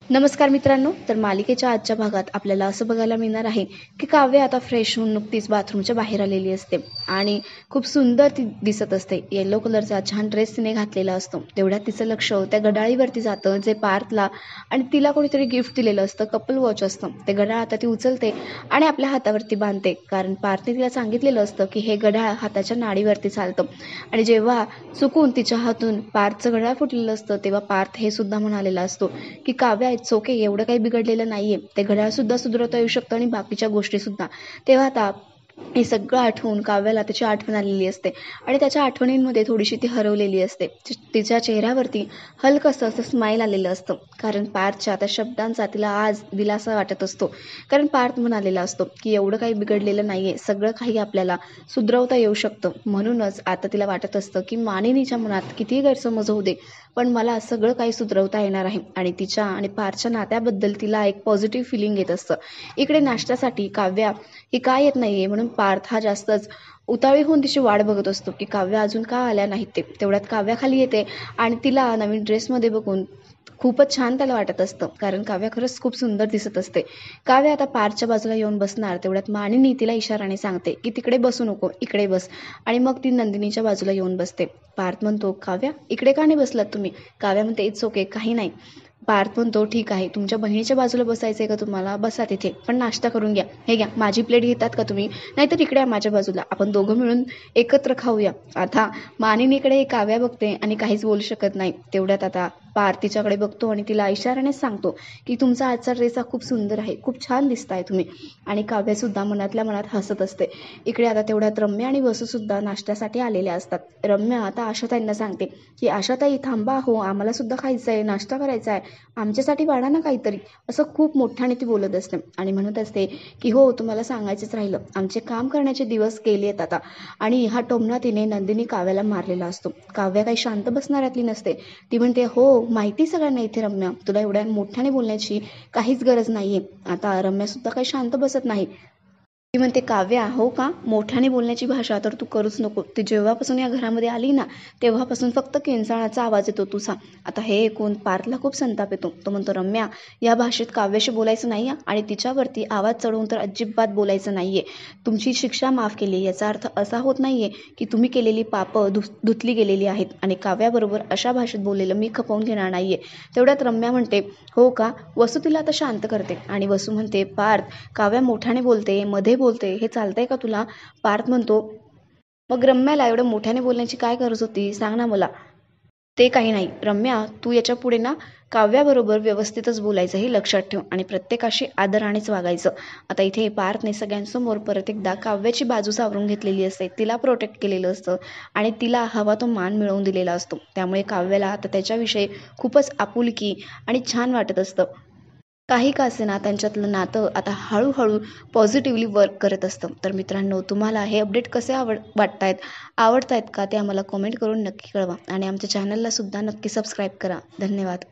नमस्कार मित्रांनो, तर मालिकेच्या आजच्या भागात आपल्याला असं बघायला मिळणार आहे की काव्य आता फ्रेश होऊन नुकतीच बाथरूमच्या बाहेर आलेली असते आणि खूप सुंदर ती दिसत असते. येलो कलरचा छान ड्रेस तिने घातलेला असतो. तेवढ्यात तिचं लक्ष त्या घड्याळीवरती जातं, जे पार्थला आणि तिला कोणीतरी गिफ्ट दिलेलं असतं. कपल वॉच असतं. ते घड्याळ आता ती उचलते आणि आपल्या हातावरती बांधते, कारण पार्थने तिला सांगितलेलं असतं की हे घड्याळ हाताच्या नाडीवरती चालतं. आणि जेव्हा चुकून तिच्या हातून पार्थचं घड्याळ फुटलेलं असतं, तेव्हा पार्थ हे सुद्धा म्हणालेला असतो की काव्या इट्स ओके, एवढं काही बिघडलेलं नाहीये, ते घड्याळसुद्धा सुधारता येऊ शकतं आणि बाकीच्या गोष्टीसुद्धा. तेव्हा आता हे सगळं आठवून काव्याला त्याची आठवण आलेली असते आणि त्याच्या आठवणींमध्ये थोडीशी ती हरवलेली असते. तिच्या चेहऱ्यावरती हलकंसं असं स्माईल आलेलं असतं, कारण पार्थच्या त्या शब्दांचा तिला आज दिलासा वाटत असतो. कारण पार्थ म्हणालेला असतो की एवढं काही बिघडलेलं नाहीये, सगळं काही आपल्याला सुधरवता येऊ शकतं. म्हणूनच आता तिला वाटत असतं की मानिनीच्या मनात कितीही गैरसमज होऊ दे, पण मला सगळं काही सुधरवता येणार आहे. आणि तिच्या आणि पार्थच्या नात्याबद्दल तिला एक पॉझिटिव्ह फिलिंग येत असतं. इकडे नाश्त्यासाठी काव्या ही का येत नाहीये म्हणून पार्थ हा जास्तच उतावळी होऊन तिची वाट बघत असतो की काव्या अजून का आल्या नाहीत ते. तेवढ्यात काव्या खाली येते आणि तिला नवीन ड्रेसमध्ये बघून खूपच छान त्याला वाटत असतं, कारण काव्या खरंच खूप सुंदर दिसत असते. काव्या आता पार्थच्या बाजूला येऊन बसणार, तेवढ्यात मानिनी तिला इशाराने सांगते की तिकडे बसू नको, इकडे बस. आणि मग ती नंदिनीच्या बाजूला येऊन बसते. पार्थ म्हणतो, काव्या इकडे का नाही बसलात तुम्ही? काव्या म्हणते, इट्स ओके, काही नाही. पार्थ म्हणतो, ठीक आहे, तुमच्या बहिणीच्या बाजूला बसायचंय का तुम्हाला? बसा तिथे, पण नाश्ता करून घ्या. हे घ्या, माझी प्लेट घेतात का तुम्ही? नाहीतर इकडे माझ्या बाजूला, आपण दोघं मिळून एकत्र खाऊया. आता मानिनीकडे काव्या बघते आणि काहीच बोलू शकत नाही. तेवढ्यात आता पार्थ तिच्याकडे बघतो आणि तिला इशारानेच सांगतो की तुमचा आजचा ड्रेस हा खूप सुंदर आहे, खूप छान दिसताय तुम्ही. आणि काव्यसुद्धा मनातल्या मनात हसत असते. इकडे आता तेवढ्यात रम्या आणि वसूसुद्धा नाश्त्यासाठी आलेल्या असतात. रम्या आता आशाताईंना सांगते की आशाताई थांबा, हो आम्हाला सुद्धा खायचं आहे, नाश्ता करायचा आहे, आमच्यासाठी वाढा ना काहीतरी. असं खूप मोठ्याने ती बोलत असते आणि म्हणत असते की हो, तुम्हाला सांगायचंच राहिलं, आमचे काम करण्याचे दिवस गेलेत आता. आणि हा टोमणा तिने नंदिनी काव्याला मारलेला असतो. काव्या काही शांत बसणाऱ्यातली नसते. ती म्हणते, हो माहिती सगळ्यांना इथे रम्या, तुला एवढ्या मोठ्याने बोलण्याची काहीच गरज नाहीये. आता रम्या सुद्धा काही शांत बसत नाही. ती म्हणते, काव्या हो का, मोठ्याने बोलण्याची भाषा तर तू करूच नको. ती जेव्हापासून या घरामध्ये आली ना, तेव्हापासून फक्त किंचाळाचा आवाज येतो तुझा. आता हे ऐकून पार्थला खूप संताप येतो. तो म्हणतो, रम्या या भाषेत काव्याशी बोलायचं नाही आणि तिच्यावरती आवाज चढवून तर अजिबात बोलायचं नाहीये. तुमची शिक्षा माफ केली याचा अर्थ असा होत नाहीये की तुम्ही केलेली पापं धुतली गेलेली आहेत आणि काव्याबरोबर अशा भाषेत बोललेलं मी खपवून घेणार नाहीये. तेवढ्यात रम्या म्हणते, हो का. वसू तिला आता शांत करते आणि वसू म्हणते, पार्थ काव्या मोठ्याने बोलते, मध्ये बोलते, हे चालतंय का तुला? पार्थ म्हणतो, मग रम्याला एवढं मोठ्याने बोलण्याची काय गरज होती, सांग ना मला. ते काही नाही रम्या, तू याच्या पुढे ना काव्याबरोबर व्यवस्थितच बोलायचं हे लक्षात ठेव आणि प्रत्येकाशी आदरानेच वागायचं. आता इथे पार्थने सगळ्यांसमोर परत एकदा काव्याची बाजू सावरून घेतलेली असते, तिला प्रोटेक्ट केलेलं असतं आणि तिला हवा तो मान मिळवून दिलेला असतो. त्यामुळे काव्याला आता त्याच्याविषयी खूपच आपुलकी आणि छान वाटत असतं. काही का असेना त्यांच्यातलं नातं आता हळूहळू पॉझिटिव्हली वर्क करत असतं. तर मित्रांनो, तुम्हाला हे अपडेट कसे आवडतायत का ते आम्हाला कमेंट करून नक्की कळवा आणि आमच्या चॅनलला सुद्धा नक्की सबस्क्राईब करा. धन्यवाद.